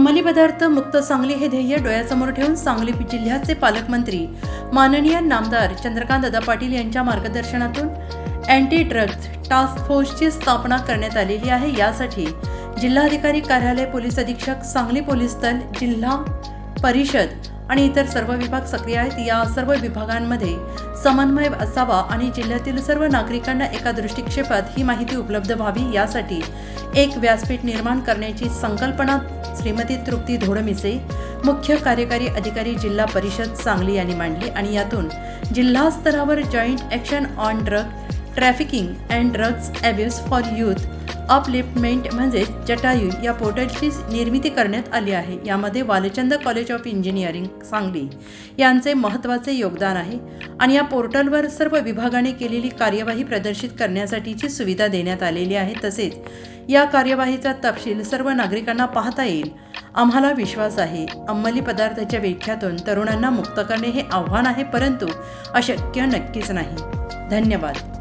अंमली पदार्थ मुक्त सांगली हे ध्येय डोळ्यासमोर ठेवून सांगली जिल्ह्याचे पालकमंत्री माननीय नामदार चंद्रकांत दादा पाटील यांच्या मार्गदर्शनातून अँटी ड्रग्ज टास्क फोर्सची स्थापना करण्यात आलेली आहे। यासाठी जिल्हाधिकारी कार्यालय, पोलीस अधीक्षक, सांगली पोलीस दल, जिल्हा परिषद आणि इतर सर्व विभाग सक्रिय आहेत। या सर्व विभागांमध्ये समन्वय असावा आणि जिल्ह्यातील सर्व नागरिकांना एका दृष्टिक्षेपात ही माहिती उपलब्ध व्हावी, यासाठी एक व्यासपीठ निर्माण करण्याची संकल्पना श्रीमती तृप्ती धोडमिसे, मुख्य कार्यकारी अधिकारी, जिल्हा परिषद सांगली यांनी मांडली आणि यातून जिल्हा स्तरावर joint action on drug trafficking and drugs abuse for youth upliftment म्हणजे जटायू या पोर्टलची निर्मिती करण्यात आली आहे। यामध्ये Walchand college of engineering Sangli यांचे महत्त्वाचे योगदान आहे आणि या पोर्टलवर सर्व विभागाने केलेली कार्यवाही प्रदर्शित करण्यासाठीची सुविधा देण्यात आलेली आहे। तसेच या कार्यवाहीचा तपशील सर्व नागरिकांना पाहता येईल। आम्हाला विश्वास आहे, अंमली पदार्थाच्या विळख्यातून तरुणांना मुक्त करणे हे आव्हान आहे, परंतु अशक्य नक्कीच नाही। धन्यवाद।